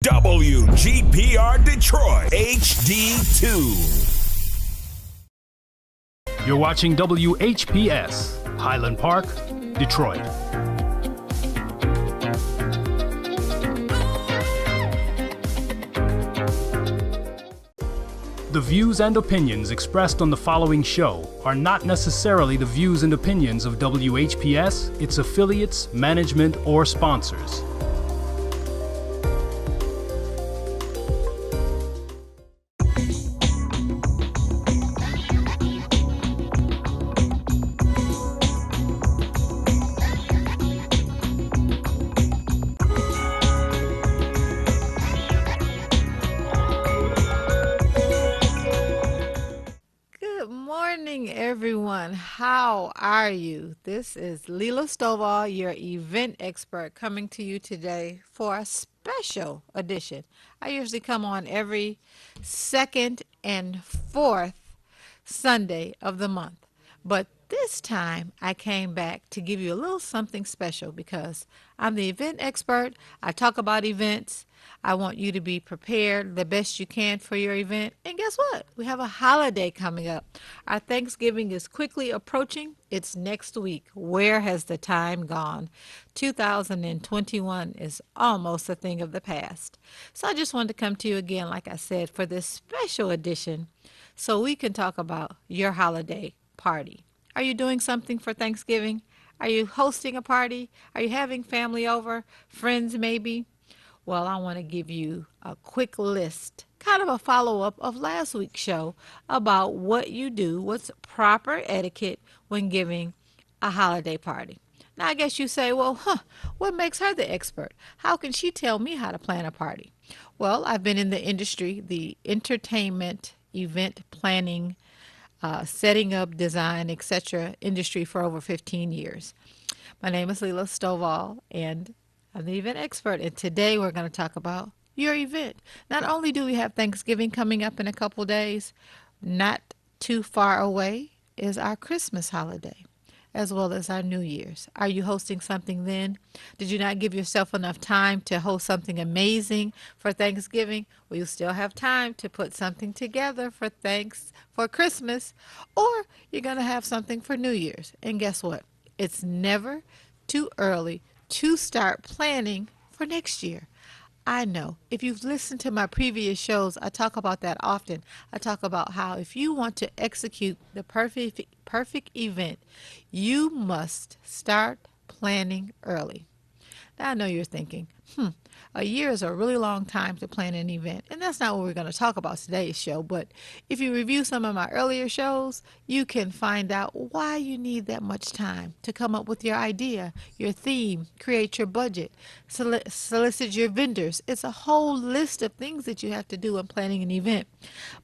WGPR Detroit HD2. You're watching WHPS, Highland Park, Detroit. The views and opinions expressed on the following show are not necessarily the views and opinions of WHPS, its affiliates, management, or sponsors. Everyone, how are you? This is Lela Stovel, your event expert, coming to you today for a special edition. I usually come on every second and fourth Sunday of the month, but this time I came back to give you a little something special because I'm the event expert. I talk about events. I want you to be prepared the best you can for your event. And guess what? We have a holiday coming up. Our Thanksgiving is quickly approaching. It's next week. Where has the time gone? 2021 is almost a thing of the past. So I just wanted to come to you again, like I said, for this special edition so we can talk about your holiday party. Are you doing something for Thanksgiving? Are you hosting a party? Are you having family over? Friends maybe? Well, I want to give you a quick list, kind of a follow-up of last week's show about what you do, what's proper etiquette when giving a holiday party. Now, I guess you say, well, what makes her the expert? How can she tell me how to plan a party? Well, I've been in the industry, the entertainment, event planning, setting up, design, etc. industry for over 15 years. My name is Lela Stovel, and I'm the event expert, and today we're going to talk about your event. Not only do we have Thanksgiving coming up in a couple days, not too far away is our Christmas holiday, as well as our New Year's. Are you hosting something then? Did you not give yourself enough time to host something amazing for Thanksgiving? Well, you still have time to put something together for Christmas, or you're going to have something for New Year's. And guess what? It's never too early to start planning for next year. I know. If you've listened to my previous shows, I talk about that often. I talk about how if you want to execute the perfect event, you must start planning early. Now, I know you're thinking, a year is a really long time to plan an event. And that's not what we're going to talk about today's show. But if you review some of my earlier shows, you can find out why you need that much time to come up with your idea, your theme, create your budget, solicit your vendors. It's a whole list of things that you have to do when planning an event.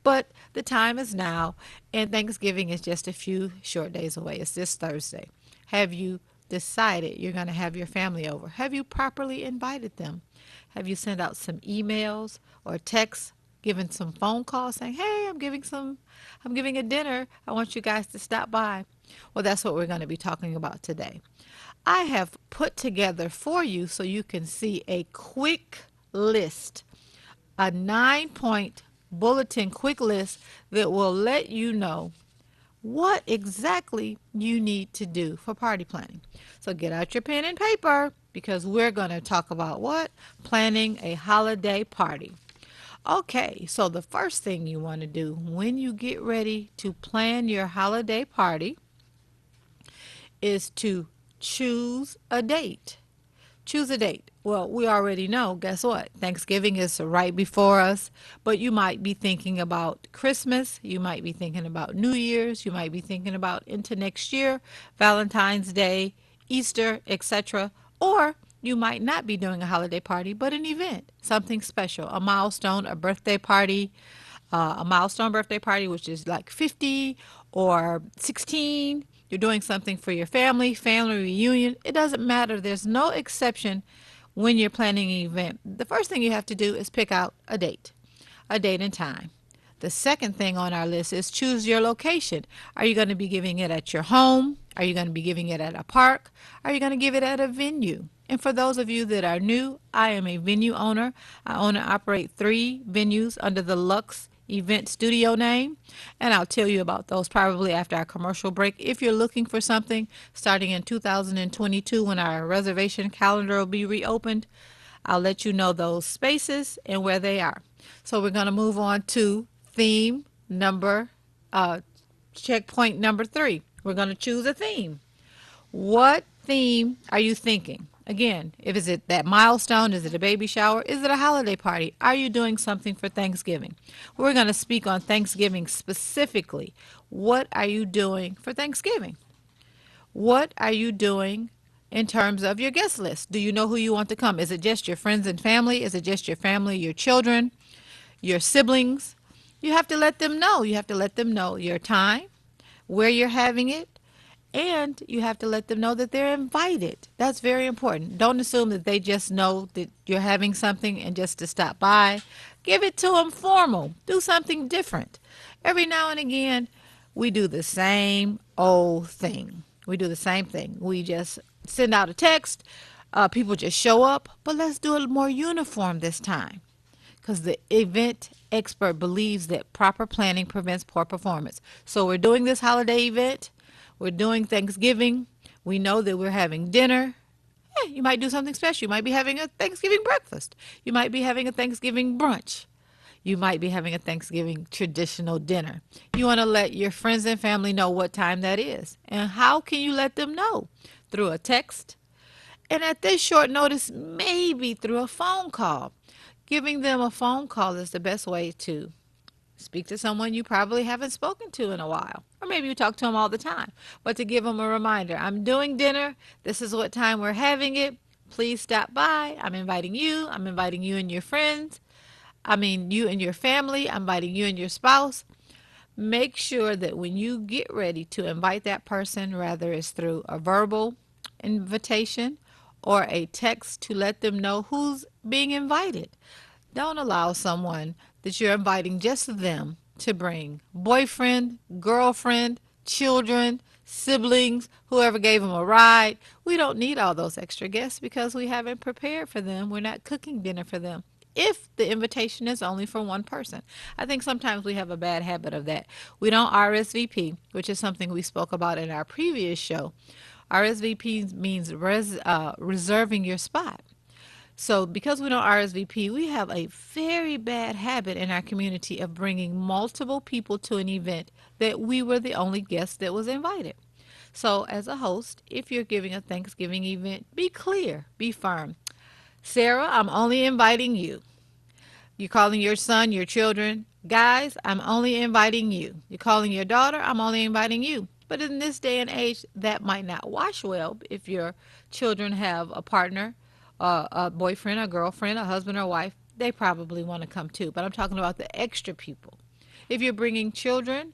But the time is now, and Thanksgiving is just a few short days away. It's this Thursday. Have you decided you're going to have your family over? Have you properly invited them? Have you sent out some emails or texts, given some phone calls saying, hey, I'm giving a dinner. I want you guys to stop by. Well, that's what we're going to be talking about today. I have put together for you so you can see a quick list, a 9-point bulletin quick list that will let you know what exactly you need to do for party planning. So get out your pen and paper because we're going to talk about what? Planning a holiday party. Okay, so the first thing you want to do when you get ready to plan your holiday party is to choose a date. Choose a date. Well, we already know, guess what? Thanksgiving is right before us, but you might be thinking about Christmas, you might be thinking about New Year's, you might be thinking about into next year, Valentine's Day, Easter, etc. Or you might not be doing a holiday party, but an event, something special, a milestone, a birthday party, which is like 50 or 16. You're doing something for your family reunion. It doesn't matter. There's no exception when you're planning an event. The first thing you have to do is pick out a date and time. The second thing on our list is choose your location. Are you going to be giving it at your home? Are you going to be giving it at a park? Are you going to give it at a venue? And for those of you that are new, I am a venue owner. I own and operate 3 venues under the Lux Event Studio name, and I'll tell you about those probably after our commercial break. If you're looking for something starting in 2022 when our reservation calendar will be reopened, I'll let you know those spaces and where they are. So we're going to move on to theme number, checkpoint number 3. We're going to choose a theme. What theme are you thinking? Again, if is it that milestone, is it a baby shower, is it a holiday party? Are you doing something for Thanksgiving? We're going to speak on Thanksgiving specifically. What are you doing for Thanksgiving? What are you doing in terms of your guest list? Do you know who you want to come? Is it just your friends and family? Is it just your family, your children, your siblings? You have to let them know. You have to let them know your time, where you're having it, and you have to let them know that they're invited. That's very important. Don't assume that they just know that you're having something and just to stop by. Give it to them formal. Do something different. Every now and again, we do the same old thing. We do the same thing. We just send out a text. People just show up. But let's do it more uniform this time, because the event expert believes that proper planning prevents poor performance. So we're doing this holiday event. We're doing Thanksgiving. We know that we're having dinner. You might do something special. You might be having a Thanksgiving breakfast. You might be having a Thanksgiving brunch. You might be having a Thanksgiving traditional dinner. You want to let your friends and family know what time that is. And how can you let them know? Through a text. And at this short notice, maybe through a phone call. Giving them a phone call is the best way to speak to someone you probably haven't spoken to in a while. Or maybe you talk to them all the time. But to give them a reminder, I'm doing dinner. This is what time we're having it. Please stop by. I'm inviting you. I'm inviting you and your friends. You and your family. I'm inviting you and your spouse. Make sure that when you get ready to invite that person, whether it's through a verbal invitation or a text, to let them know who's being invited. Don't allow someone that you're inviting, just them, to bring boyfriend, girlfriend, children, siblings, whoever gave them a ride. We don't need all those extra guests because we haven't prepared for them. We're not cooking dinner for them. If the invitation is only for one person. I think sometimes we have a bad habit of that. We don't RSVP, which is something we spoke about in our previous show. RSVP means reserving your spot. So because we don't RSVP, we have a very bad habit in our community of bringing multiple people to an event that we were the only guest that was invited. So as a host, if you're giving a Thanksgiving event, be clear, be firm. Sarah, I'm only inviting you. You're calling your son, your children, guys, I'm only inviting you. You're calling your daughter, I'm only inviting you. But in this day and age, that might not wash well if your children have a partner, a boyfriend, a girlfriend, a husband or wife. They probably want to come too. But I'm talking about the extra people. If you're bringing children,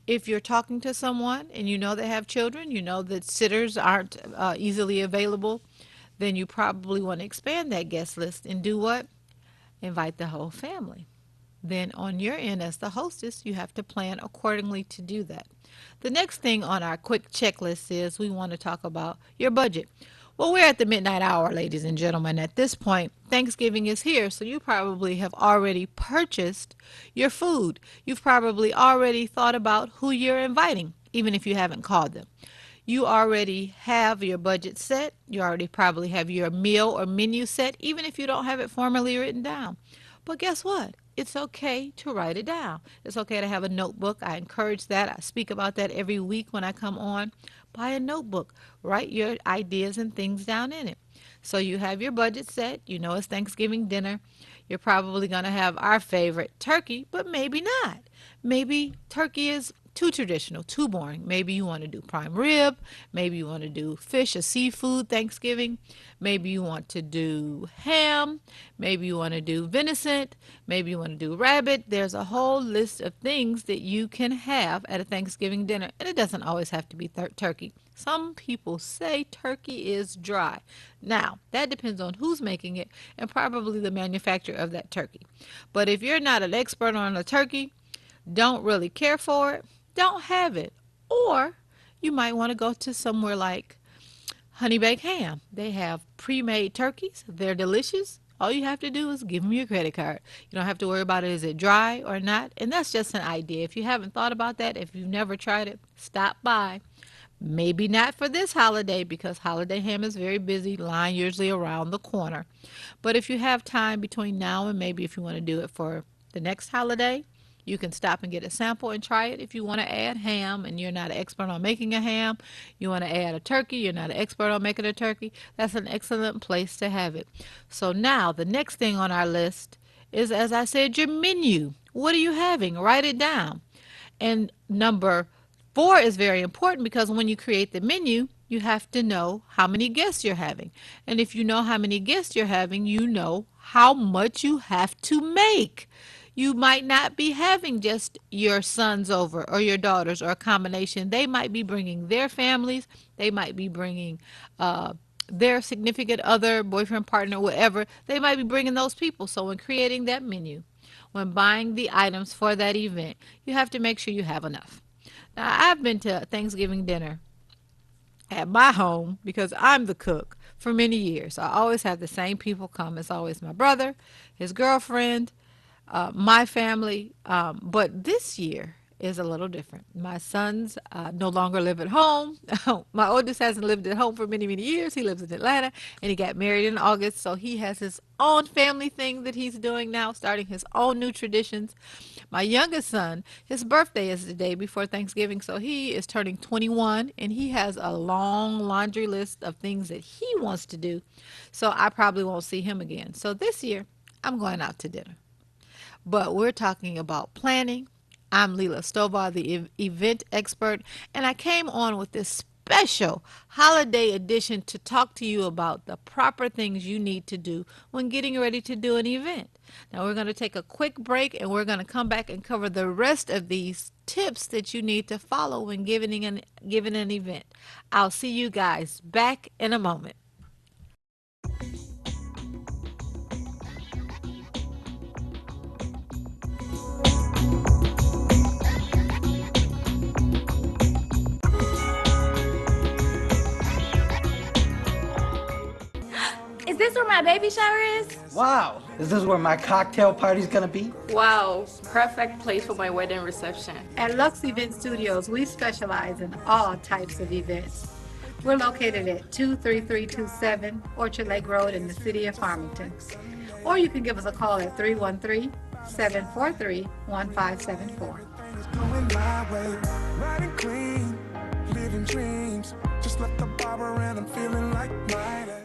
if you're talking to someone and you know they have children, you know that sitters aren't easily available, then you probably want to expand that guest list and do what? Invite the whole family. Then on your end as the hostess, you have to plan accordingly to do that. The next thing on our quick checklist is we want to talk about your budget. Well, we're at the midnight hour, ladies and gentlemen. At this point, Thanksgiving is here, so you probably have already purchased your food. You've probably already thought about who you're inviting, even if you haven't called them. You already have your budget set. You already probably have your meal or menu set, even if you don't have it formally written down. But guess what? It's okay to write it down. It's okay to have a notebook. I encourage that. I speak about that every week when I come on. Buy a notebook. Write your ideas and things down in it. So you have your budget set. You know it's Thanksgiving dinner. You're probably going to have our favorite, turkey, but maybe not. Maybe turkey is too traditional, too boring. Maybe you want to do prime rib. Maybe you want to do fish or seafood Thanksgiving. Maybe you want to do ham. Maybe you want to do venison. Maybe you want to do rabbit. There's a whole list of things that you can have at a Thanksgiving dinner. And it doesn't always have to be turkey. Some people say turkey is dry. Now, that depends on who's making it and probably the manufacturer of that turkey. But if you're not an expert on a turkey, don't really care for it, don't have it. Or you might want to go to somewhere like honey baked ham. They have pre-made turkeys. They're delicious. All you have to do is give them your credit card. You don't have to worry about it, is it dry or not? And that's just an idea. If you haven't thought about that, if you've never tried it, stop by. Maybe not for this holiday because holiday ham is very busy, line usually around the corner. But if you have time between now and maybe if you want to do it for the next holiday, you can stop and get a sample and try it. If you want to add ham and you're not an expert on making a ham, you want to add a turkey, you're not an expert on making a turkey, that's an excellent place to have it. So now the next thing on our list is, as I said, your menu. What are you having? Write it down. And number four is very important because when you create the menu, you have to know how many guests you're having. And if you know how many guests you're having, you know how much you have to make. You might not be having just your sons over or your daughters or a combination. They might be bringing their families. They might be bringing their significant other, boyfriend, partner, whatever. They might be bringing those people. So when creating that menu, when buying the items for that event, you have to make sure you have enough. Now, I've been to Thanksgiving dinner at my home because I'm the cook for many years. I always have the same people come. It's always my brother, his girlfriend, my family. But this year is a little different. My sons no longer live at home. My oldest hasn't lived at home for many, many years. He lives in Atlanta and he got married in August. So he has his own family thing that he's doing now, starting his own new traditions. My youngest son, his birthday is the day before Thanksgiving. So he is turning 21 and he has a long laundry list of things that he wants to do. So I probably won't see him again. So this year, I'm going out to dinner. But we're talking about planning. I'm Lela Stovel, the event expert, and I came on with this special holiday edition to talk to you about the proper things you need to do when getting ready to do an event. Now we're going to take a quick break and we're going to come back and cover the rest of these tips that you need to follow when giving an event. I'll see you guys back in a moment. Is this where my baby shower is? Wow, is this where my cocktail party's gonna be? Wow, perfect place for my wedding reception. At Lux Event Studios, we specialize in all types of events. We're located at 23327 Orchard Lake Road in the city of Farmington. Or you can give us a call at 313-743-1574. Going my way, riding clean, living dreams. Just left the barber and I'm feeling like Midas.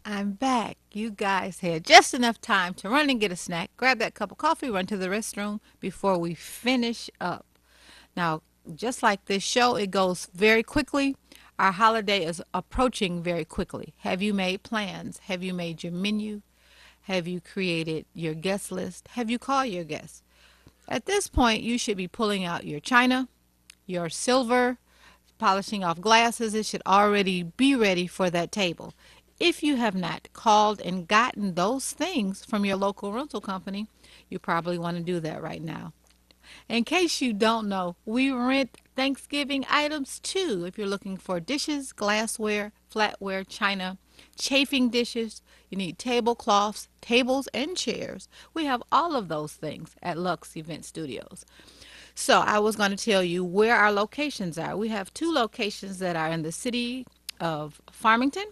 I'm back. You guys had just enough time to run and get a snack, grab that cup of coffee, run to the restroom before we finish up. Now, just like this show, it goes very quickly. Our holiday is approaching very quickly. Have you made plans? Have you made your menu? Have you created your guest list? Have you called your guests? At this point, you should be pulling out your china, your silver, polishing off glasses. It should already be ready for that table. If you have not called and gotten those things from your local rental company, you probably want to do that right now. In case you don't know, we rent Thanksgiving items too. If you're looking for dishes, glassware, flatware, china, chafing dishes, you need tablecloths, tables, and chairs. We have all of those things at Lux Event Studios. So I was going to tell you where our locations are. We have two locations that are in the city of Farmington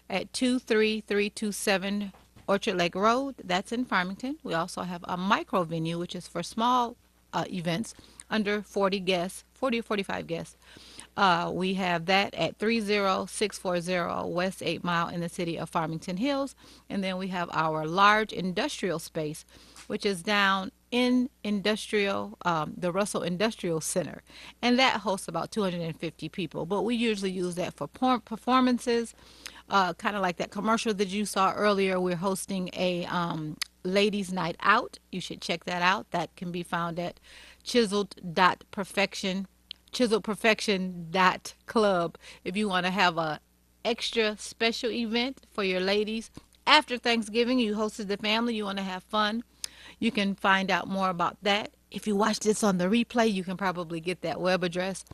at 23327 Orchard Lake Road. That's in Farmington. We also have a micro venue, which is for small events under 40 guests, 40 or 45 guests. We have that at 30640 West 8 Mile in the city of Farmington Hills. And then we have our large industrial space, which is down in the Russell Industrial Center, and that hosts about 250 people. But we usually use that for performances, kind of like that commercial that you saw earlier. We're hosting a ladies' night out. You should check that out. That can be found at chiseled.perfection, chiseledperfection.club. If you want to have a extra special event for your ladies after Thanksgiving, you hosted the family, you want to have fun, you can find out more about that. If you watch this on the replay, you can probably get that web address.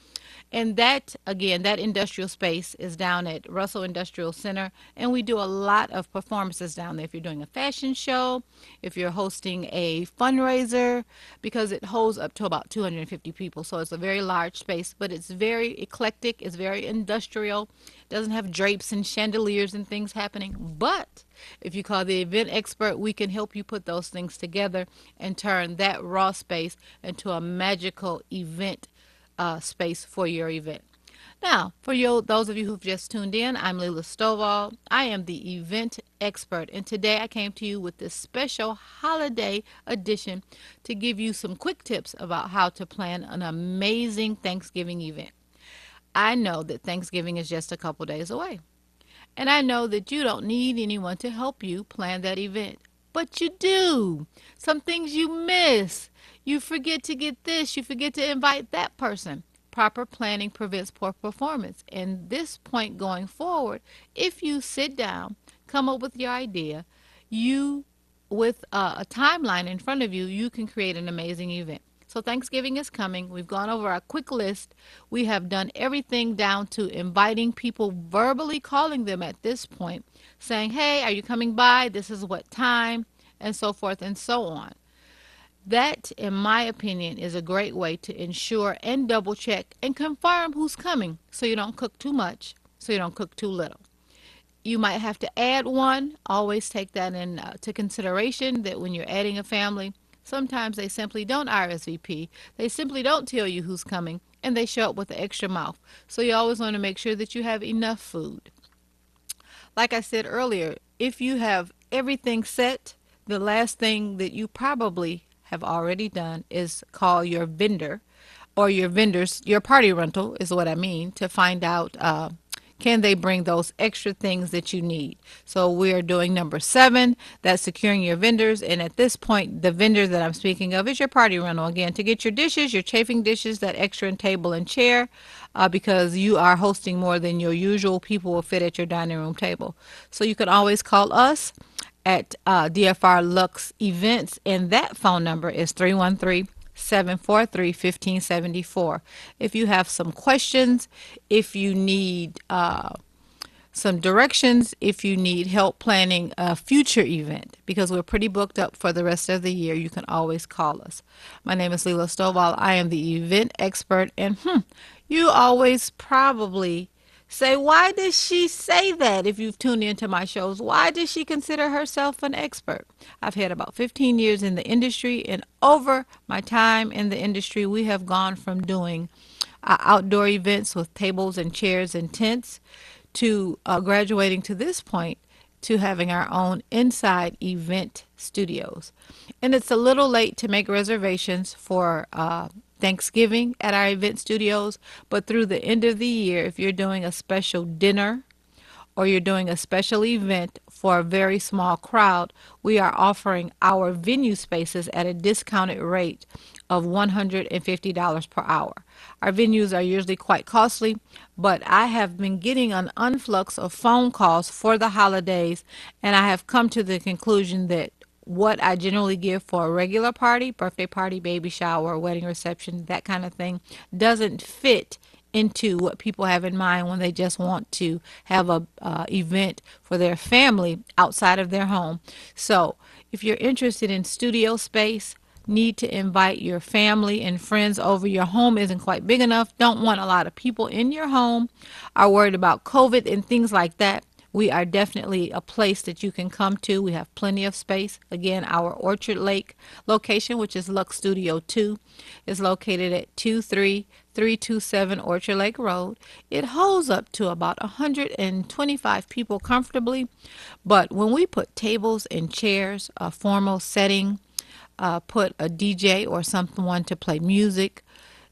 And that, again, that industrial space is down at Russell Industrial Center. And we do a lot of performances down there. If you're doing a fashion show, if you're hosting a fundraiser, because it holds up to about 250 people. So it's a very large space, but it's very eclectic. It's very industrial. It doesn't have drapes and chandeliers and things happening. But if you call the event expert, we can help you put those things together and turn that raw space into a magical event space for your event. Now, for those of you who've just tuned in, I'm Lela Stovel. I am the event expert, and today I came to you with this special holiday edition to give you some quick tips about how to plan an amazing Thanksgiving event. I know that Thanksgiving is just a couple days away. And I know that you don't need anyone to help you plan that event. But you do. Some things you miss. You forget to get this. You forget to invite that person. Proper planning prevents poor performance. And this point going forward, if you sit down, come up with your idea, you, with a timeline in front of you, you can create an amazing event. So Thanksgiving is coming. We've gone over our quick list. We have done everything down to inviting people, verbally calling them at this point, saying, hey, are you coming by? This is what time, and so forth and so on. That, in my opinion, is a great way to ensure and double check and confirm who's coming so you don't cook too much, so you don't cook too little. You might have to add one. Always take that into consideration, that when you're adding a family, sometimes they simply don't RSVP. They simply don't tell you who's coming, and they show up with an extra mouth. So you always want to make sure that you have enough food. Like I said earlier, if you have everything set, the last thing that you probably have already done is call your vendor or your vendors, your party rental is what I mean, to find out can they bring those extra things that you need. So we are doing number 7, that's securing your vendors. And at this point, the vendor that I'm speaking of is your party rental. Again, to get your dishes, your chafing dishes, that extra table and chair, because you are hosting more than your usual people will fit at your dining room table. So you can always call us at DFR Lux Events, and that phone number is 313-743-1574. If you have some questions, if you need some directions, if you need help planning a future event, because we're pretty booked up for the rest of the year, you can always call us. My name is Lela Stovel. I am the event expert, and you always probably say, why does she say that? If you've tuned into my shows, why does she consider herself an expert? I've had about 15 years in the industry, and over my time in the industry, we have gone from doing outdoor events with tables and chairs and tents to graduating to this point to having our own inside event studios. And it's a little late to make reservations for Thanksgiving at our event studios, but through the end of the year, if you're doing a special dinner or you're doing a special event for a very small crowd, we are offering our venue spaces at a discounted rate of $150 per hour. Our venues are usually quite costly, but I have been getting an influx of phone calls for the holidays, and I have come to the conclusion that what I generally give for a regular party, birthday party, baby shower, wedding reception, that kind of thing, doesn't fit into what people have in mind when they just want to have a event for their family outside of their home. So if you're interested in studio space, need to invite your family and friends over, your home isn't quite big enough, don't want a lot of people in your home, are worried about COVID and things like that, we are definitely a place that you can come to. We have plenty of space. Again, our Orchard Lake location, which is Lux Studio 2, is located at 23327 Orchard Lake Road. It holds up to about 125 people comfortably, but when we put tables and chairs, a formal setting, put a DJ or someone to play music.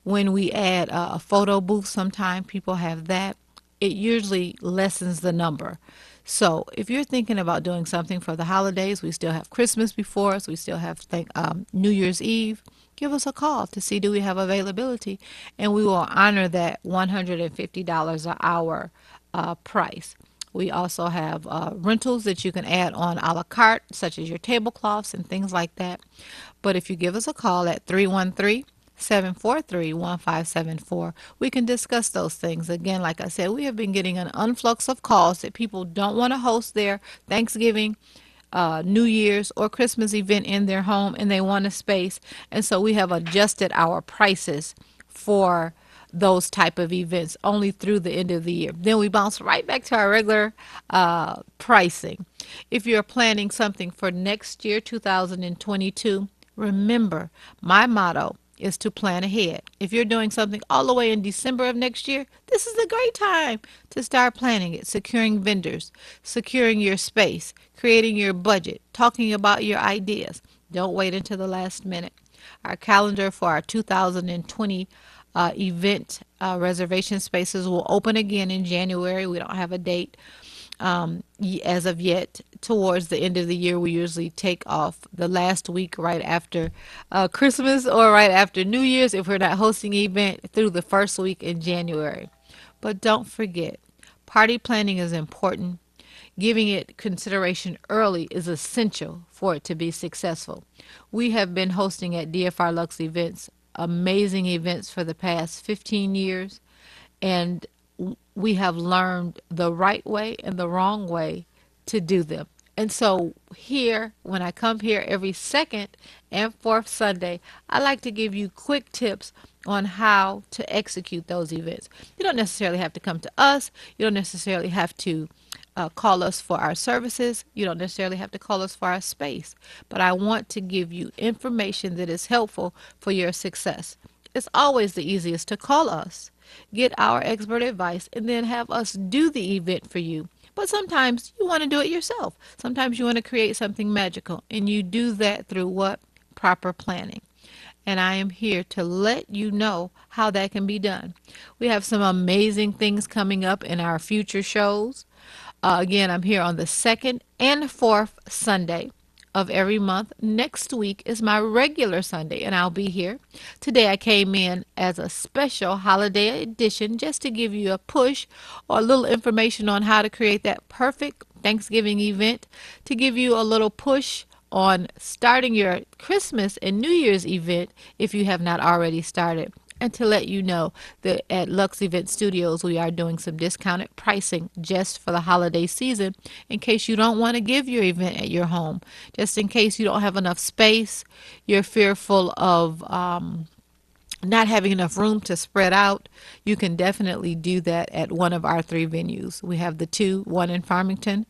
When we add a photo booth, sometimes people have that. It usually lessens the number. So if you're thinking about doing something for the holidays, we still have Christmas before us. We still have New Year's Eve. Give us a call to see do we have availability, and we will honor that $150 an hour price. We also have rentals that you can add on a la carte, such as your tablecloths and things like that. But if you give us a call at 313-743-1574, we can discuss those things. Again, like I said, we have been getting an influx of calls that people don't want to host their Thanksgiving, New Year's, or Christmas event in their home, and they want a space. And so we have adjusted our prices for those type of events only through the end of the year. Then we bounce right back to our regular pricing. If you're planning something for next year, 2022, remember my motto is to plan ahead. If you're doing something all the way in December of next year, this is a great time to start planning it, securing vendors, securing your space, creating your budget, talking about your ideas. Don't wait until the last minute. Our calendar for our 2020 event reservation spaces will open again in January. We don't have a date as of yet. Towards the end of the year, we usually take off the last week right after Christmas or right after New Year's if we're not hosting an event through the first week in January. But don't forget, party planning is important. Giving it consideration early is essential for it to be successful. We have been hosting at DFR Lux Events amazing events for the past 15 years, and we have learned the right way and the wrong way to do them. And so here, when I come here every second and fourth Sunday, I like to give you quick tips on how to execute those events. You don't necessarily have to come to us. You don't necessarily have to call us for our services. You don't necessarily have to call us for our space. But I want to give you information that is helpful for your success. It's always the easiest to call us, get our expert advice, and then have us do the event for you. But sometimes you want to do it yourself. Sometimes you want to create something magical, and you do that through what? Proper planning. And I am here to let you know how that can be done. We have some amazing things coming up in our future shows. Again, I'm here on the second and fourth Sunday of every month. Next week is my regular Sunday, and I'll be here. Today I came in as a special holiday edition just to give you a push or a little information on how to create that perfect Thanksgiving event, to give you a little push on starting your Christmas and New Year's event if you have not already started. And to let you know that at Lux Event Studios, we are doing some discounted pricing just for the holiday season in case you don't want to give your event at your home. Just in case you don't have enough space, you're fearful of not having enough room to spread out, you can definitely do that at one of our three venues. We have the two, one in Farmington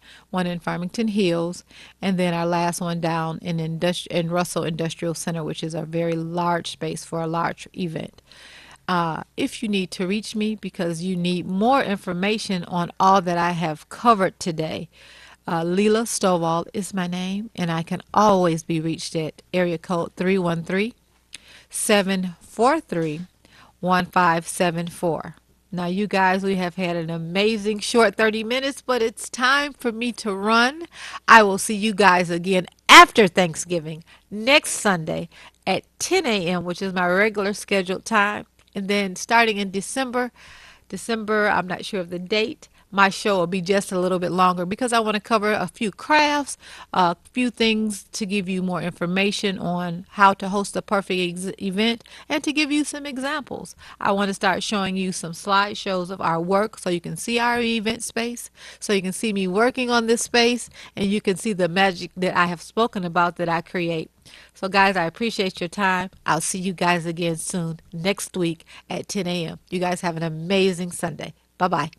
Hills, and then our last one down in Russell Industrial Center, which is a very large space for a large event. If you need to reach me because you need more information on all that I have covered today, Lela Stovel is my name, and I can always be reached at area code 313-743-1574. Now, you guys, we have had an amazing short 30 minutes, but it's time for me to run. I will see you guys again after Thanksgiving next Sunday at 10 a.m., which is my regular scheduled time. And then starting in December, I'm not sure of the date, my show will be just a little bit longer because I want to cover a few crafts, a few things to give you more information on how to host a perfect event, and to give you some examples. I want to start showing you some slideshows of our work so you can see our event space, so you can see me working on this space, and you can see the magic that I have spoken about that I create. So guys, I appreciate your time. I'll see you guys again soon next week at 10 a.m. You guys have an amazing Sunday. Bye-bye.